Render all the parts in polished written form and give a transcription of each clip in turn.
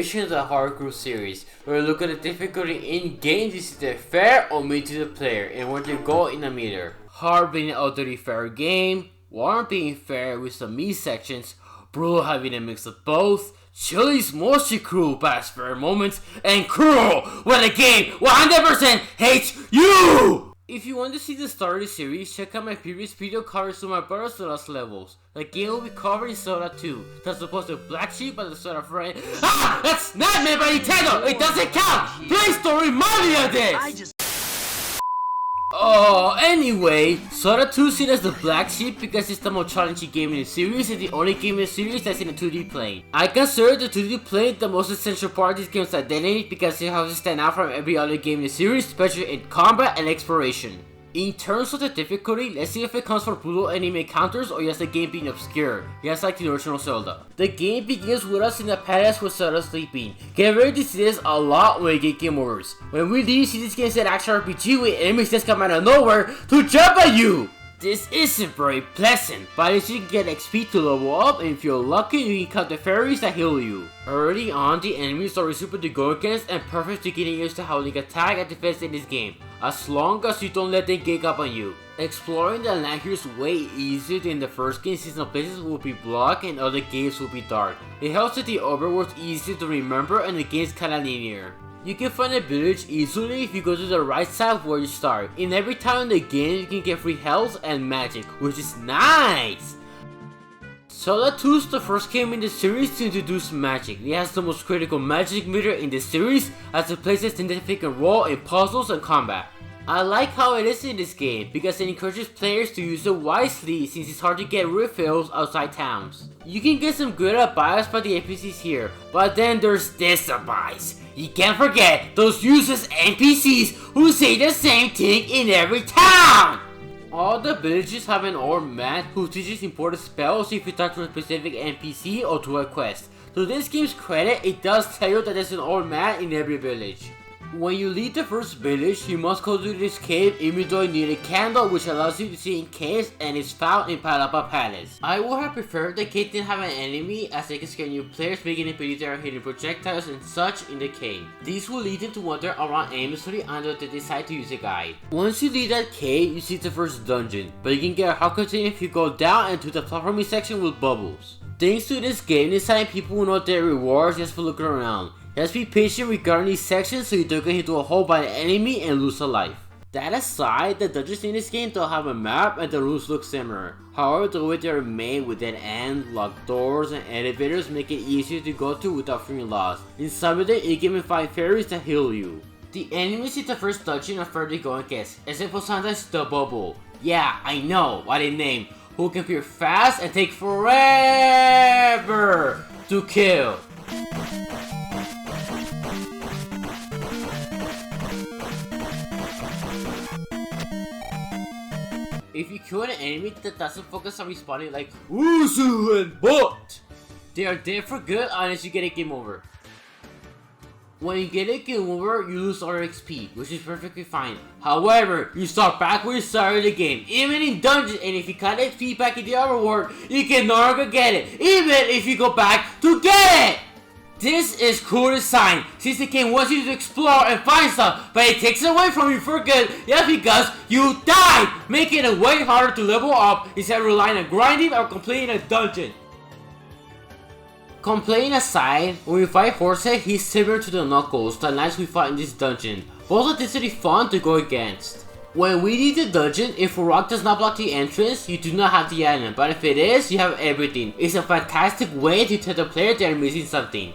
continuation of the Hyrule series, where we look at the difficulty in game to see the fair or mean to the player and where to go in a meter. Hard being an utterly fair game, warm being fair with some me sections, brutal having a mix of both, Chili's mostly cruel past fair moments, and cruel when the game 100% hates you! If you want to see the start of the series, check out my previous video covering some of my brother's Zelda's levels. The game will be covered in Zelda 2, that's supposed to Black Sheep by the Zelda friend. Ah! That's not made by Nintendo! It doesn't count! Please don't remind me of this! Oh, anyway, Zelda 2 is seen as the Black Sheep because it's the most challenging game in the series and the only game in the series that's in a 2D plane. I consider the 2D plane the most essential part of this game's identity because it helps it stand out from every other game in the series, especially in combat and exploration. In terms of the difficulty, let's see if it comes from brutal enemy encounters or just the game being obscure, just like the original Zelda. The game begins with us in the palace with Zelda sleeping. Get ready to see this a lot when we get game overs. When we leave, see this game set action RPG with enemies just come out of nowhere to jump at you! This isn't very pleasant, but at least you can get XP to level up, and if you're lucky, you can cut the fairies that heal you. Early on, the enemies are super to go against and perfect to getting used to how they attack and defense in this game, as long as you don't let them gang up on you. Exploring the land here is way easier than the first game since some places will be blocked and other games will be dark. It helps that the overworld's easier to remember and the game's kinda linear. You can find a village easily if you go to the right side of where you start. In every town in the game you can get free health and magic, which is nice! Zelda 2 is the first game in the series to introduce magic. It has the most critical magic meter in the series as it plays a significant role in puzzles and combat. I like how it is in this game because it encourages players to use it wisely since it's hard to get refills outside towns. You can get some good advice by the NPCs here, but then there's this advice. You can't forget those useless NPCs who say the same thing in every town! All the villages have an old man who teaches important spells if you talk to a specific NPC or to a quest. To this game's credit, it does tell you that there's an old man in every village. When you leave the first village, you must go to this cave even though you need a candle which allows you to see in caves and is found in Palapa Palace. I would have preferred the cave didn't have an enemy as they can scare new players making it believe there are hidden projectiles and such in the cave. These will lead them to wander around aimlessly until they decide to use a guide. Once you leave that cave, you see the first dungeon, but you can get a heart container if you go down into the platforming section with bubbles. Thanks to this game, this time people will know their rewards just for looking around. Just be patient regarding these sections so you don't get into a hole by the enemy and lose a life. That aside, the dungeons in this game don't have a map and the rules look similar. However, the way they are made with dead ends, locked doors, and elevators make it easier to go to without feeling lost. In some of them, you can even find fairies that heal you. The enemies in the first dungeon are fairly go against, except for sometimes the bubble. Yeah, I know what it named. Who can appear fast and take forever to kill. If you kill an enemy that doesn't focus on responding like Uzu and Bot, they are dead for good unless you get a game over. When you get a game over, you lose all your XP, which is perfectly fine. However, you start back where you started the game, even in dungeons, and if you cut XP back in the overworld, you can no longer get it, even if you go back to get it! This is cool design, since the game wants you to explore and find stuff, but it takes away from you for good just because you died, making it way harder to level up instead of relying on grinding or completing a dungeon. Complaining aside, when we fight Horsehead, he's similar to the Knuckles, the knights we fought in this dungeon. Both are decently fun to go against. When we leave the dungeon, if a rock does not block the entrance, you do not have the item, but if it is, you have everything. It's a fantastic way to tell the player they are missing something.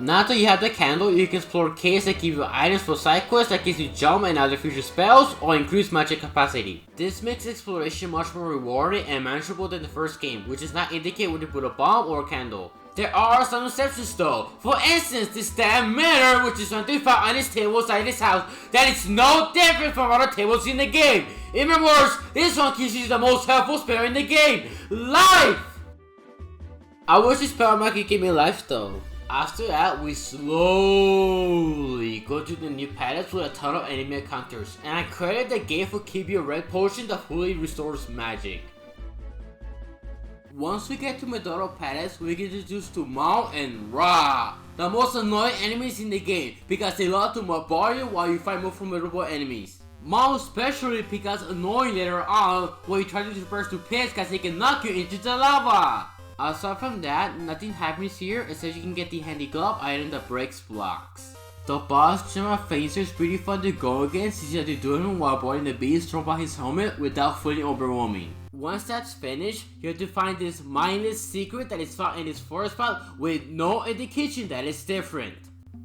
Now that you have the candle, you can explore caves that give you items for side quests that gives you jump and other future spells or increase magic capacity. This makes exploration much more rewarding and manageable than the first game, which does not indicate when to put a bomb or a candle. There are some exceptions though. For instance, this damn mirror, which is something found on this table inside this house that is no different from other tables in the game. Even worse, this one gives you the most helpful spell in the game, life! I wish this spell could give me life though. After that, we slowly go to the new palace with a ton of enemy encounters, and I credit the game for keeping a red potion that fully restores magic. Once we get to Medoro Palace, we get introduced to Mao and Ra, the most annoying enemies in the game because they love to mob you while you fight more formidable enemies. Mao especially becomes annoying later on when you try to traverse to pits because they can knock you into the lava. Aside from that, nothing happens here except you can get the handy glove item that breaks blocks. The boss Gemma Phaser is pretty fun to go against since you have to do him while avoiding the beast thrown by his helmet without feeling overwhelming. Once that's finished, you have to find this mindless secret that is found in this forest spot with no indication that it's different.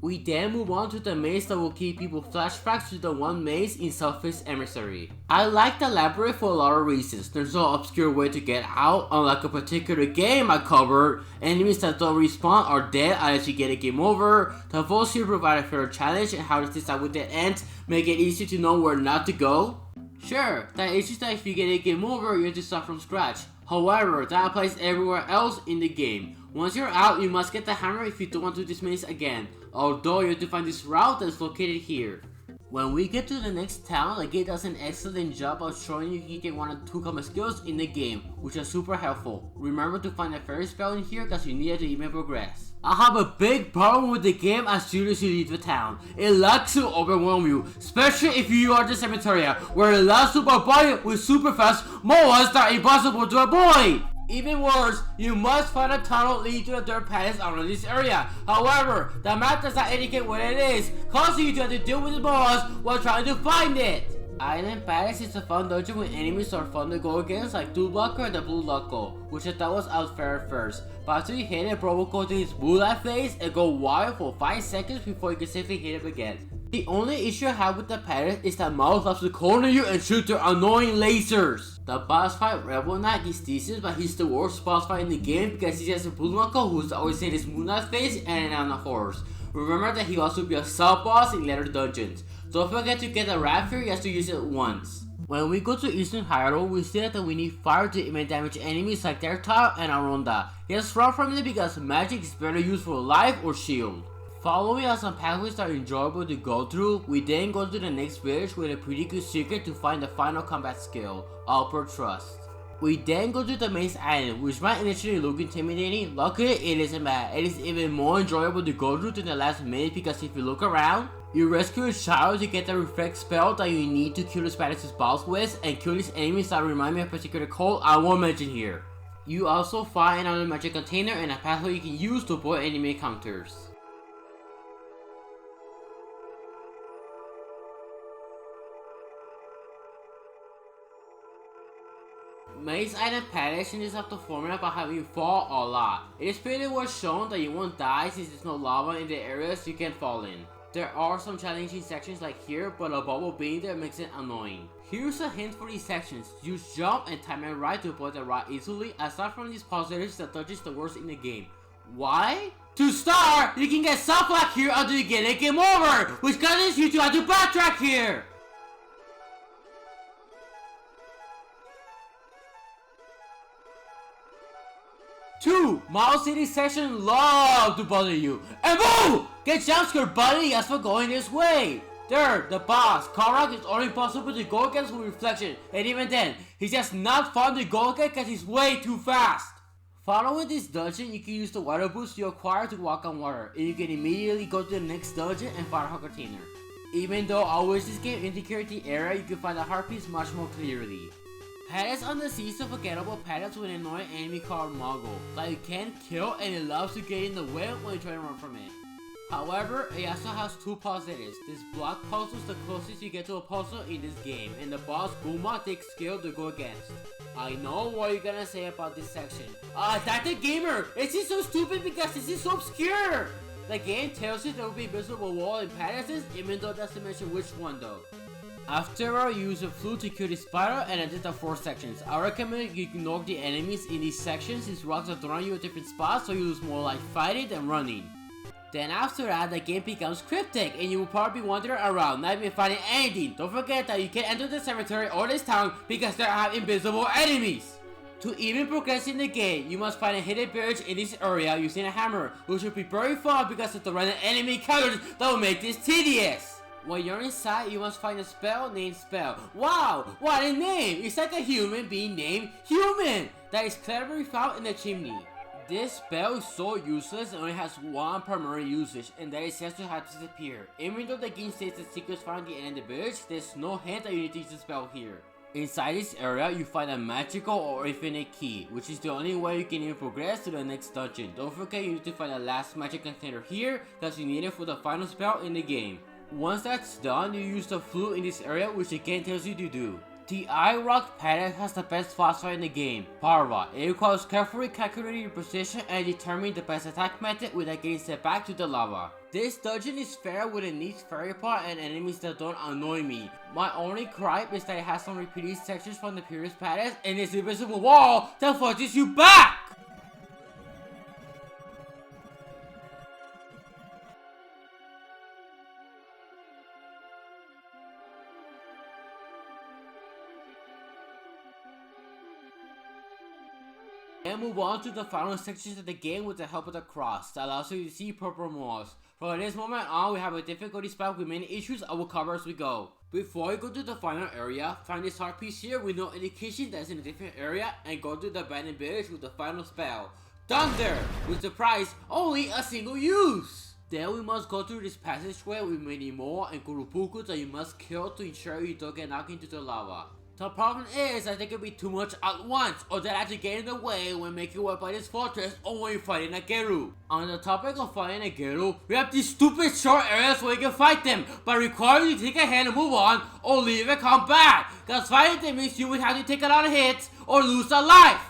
We then move on to the maze that will give people flashbacks to the one maze in Selfish Emissary. I like the labyrinth for a lot of reasons. There's no obscure way to get out, unlike a particular game I covered. Enemies that don't respawn are dead unless you get a game over. The voice here provide a fair challenge, and how to decide with that end make it easy to know where not to go. Sure, that is just that if you get a game over, you have to start from scratch. However, that applies everywhere else in the game. Once you're out, you must get the hammer if you don't want to do this maze again, although you have to find this route that is located here. When we get to the next town, the game does an excellent job of showing you can get 1 or 2 common skills in the game, which are super helpful. Remember to find a fairy spell in here because you need it to even progress. I have a big problem with the game as soon as you leave the town. It likes to overwhelm you, especially if you are the cemetery, where it allows to bombard you with super fast moas that are impossible to avoid. Even worse, you must find a tunnel leading to the third palace around this area. However, the map does not indicate what it is, causing you to have to deal with the boss while trying to find it. Island Palace is a fun dungeon with enemies are fun to go against, like Blue Blocker and the Blue Loco, which I thought was unfair at first. But after you hit it, bro will go to his Moonlight phase and go wild for 5 seconds before you can safely hit him again. The only issue I have with the palace is that Mouse loves to corner you and shoot their annoying lasers. The boss fight Rebel Knight is decent, but he's the worst boss fight in the game because he has a Blue Loco who's always in his Moonlight phase and on a horse. Remember that he will also be a sub-boss in later dungeons. Don't forget to get the Rapture, you have to use it once. When we go to Eastern Hyrule, we see that we need fire to even damage enemies like Dertile and Aronda. Just run from it because magic is better used for life or shield. Following us on pathways that are enjoyable to go through, we then go to the next village with a pretty good secret to find the final combat skill, Upper Trust. We then go to the maze island, which might initially look intimidating. Luckily, it isn't bad. It is even more enjoyable to go through than the last minute because if you look around, you rescue a child to get the reflect spell that you need to kill the Spanish boss with and kill these enemies that remind me of a particular code I won't mention here. You also find another magic container and a pathway you can use to avoid enemy encounters. Maze Island Palace changes up the formula by having you fall a lot. It is pretty well shown that you won't die since there's no lava in the areas you can fall in. There are some challenging sections like here, but a bubble being there makes it annoying. Here's a hint for these sections. Use jump and time it right to avoid the rot easily. Aside from these positives, the dodge is the worst in the game. Why? To start, you can get soft lock here until you get a game over, which causes you to have to backtrack here. Two, Mouse City section love to bother you. And boo! Get jumpscared, buddy, that's for going this way. Third, the boss, Korok, is only possible to go against with reflection, and even then, he's just not fun to go against because he's way too fast. Following this dungeon, you can use the water boost you acquire to walk on water, and you can immediately go to the next dungeon and find a heart container. Even though I wish this game indicated the area, you can find the heart piece much more clearly. Palace on the sea is a forgettable palace with an annoying enemy called Mogul that you can't kill and it loves to get in the way when you try to run from it. However, it also has two positives. This block puzzle is the closest you get to a puzzle in this game, and the boss Bulma takes skill to go against. I know what you're gonna say about this section. Dr. Gamer, this is so stupid because this is so obscure! The game tells you there will be invisible wall in palaces, even though it doesn't mention which one though. After all, you use a flute to kill the spider and I did the 4 sections. I recommend you ignore the enemies in these sections since rocks are throwing you at different spots so you lose more like fighting than running. Then after that, the game becomes cryptic and you will probably be wandering around, not even finding anything. Don't forget that you can't enter the cemetery or this town because there are invisible enemies. To even progress in the game, you must find a hidden village in this area using a hammer, which will be very fun because of the random enemy encounters that will make this tedious. When you're inside, you must find a spell named Spell. Wow, what a name! It's like a human being named Human! That is cleverly found in the chimney. This spell is so useless and only has one primary usage, and that is just to have disappear. Even though the game states the secrets found at the end of the village, there's no hint that you need to use the spell here. Inside this area, you find a magical or infinite key, which is the only way you can even progress to the next dungeon. Don't forget you need to find the last magic container here, because you need it for the final spell in the game. Once that's done, you use the flute in this area, which the game tells you to do. The Eye Rock Palace has the best boss fight in the game, Parva. It requires carefully calculating your position and determining the best attack method without getting set back to the lava. This dungeon is fair with a neat fairy part and enemies that don't annoy me. My only gripe is that it has some repeated sections from the previous palace and this invisible wall that forces you back! And move on to the final sections of the game with the help of the cross that allows you to see purple walls. From this moment on, we have a difficulty spike with many issues I will cover as we go. Before you go to the final area, find this heart piece here with no indication that's in a different area and go to the abandoned village with the final spell, Thunder, with the prize only a single use. Then we must go through this passageway with many more and Kurupuku that you must kill to ensure you don't get knocked into the lava. The problem is that there could be too much at once, or that actually get in the way when making your way by this fortress or when you're fighting a Geru. On the topic of fighting a Geru, we have these stupid short areas where you can fight them, but require you to take a hand and move on, or leave and come back, cause fighting them means you would have to take a lot of hits, or lose a life.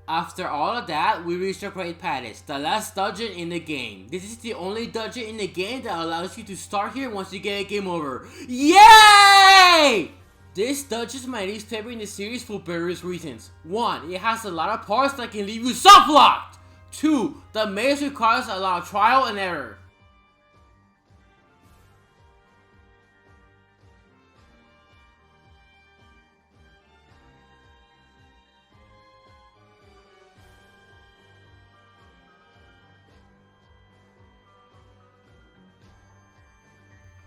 After all of that, we reach the Great Palace, the last dungeon in the game. This is the only dungeon in the game that allows you to start here once you get a game over. Yay! This dungeon is my least favorite in the series for various reasons. 1. It has a lot of parts that can leave you soft-locked. 2. The maze requires a lot of trial and error.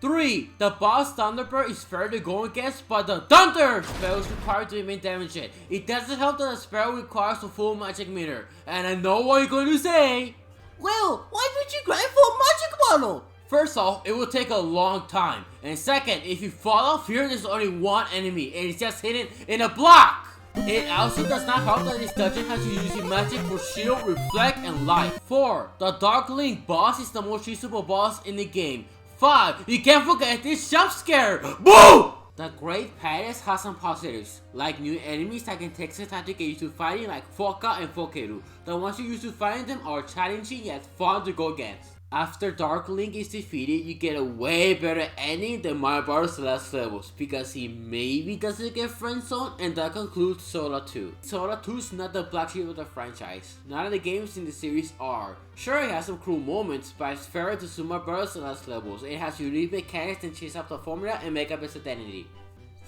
3. The boss Thunderbird is fair to go against, but the Thunder spell is required to even damage it. It doesn't help that the spell requires a full magic meter. And I know what you're going to say. Well, why don't you grind for a magic bottle? First off, it will take a long time. And second, if you fall off here, there's only one enemy, and it's just hidden in a block. It also does not help that this dungeon has you using magic for shield, reflect, and light. 4. The Dark Link boss is the most usable boss in the game. 5. You can't forget this jump scare! Boom! The Great Palace has some positives, like new enemies that can take some time to get used to fighting, like Foka and Fokeru. The ones you used to fighting them are challenging yet fun to go against. After Dark Link is defeated, you get a way better ending than Mario Bros. Last levels, because he maybe doesn't get friend zone, and that concludes Zelda 2. Zelda 2 is not the black sheep of the franchise. None of the games in the series are. Sure, it has some cool moments, but it's fairer to Super Bros. Last levels. It has unique mechanics that change up the formula and make up its identity.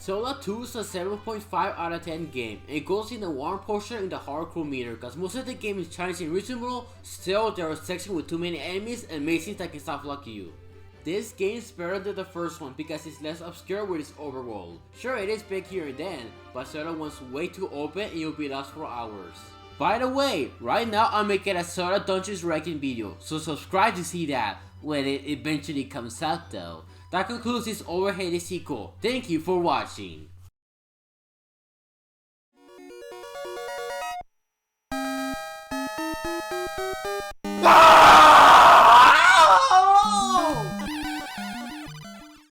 Zelda 2 is a 7.5 out of 10 game. It goes in the warm portion in the hardcore meter, cause most of the game is challenging and reasonable. Still, there are sections with too many enemies and mazes that can soft lock you. This game is better than the first one because it's less obscure with its overworld. Sure, it is big here and then, but Zelda one's way too open and you'll be lost for hours. By the way, right now I'm making a Zelda Dungeons ranking video, so subscribe to see that when it eventually comes out though. That concludes this overhated sequel. Thank you for watching. Ah!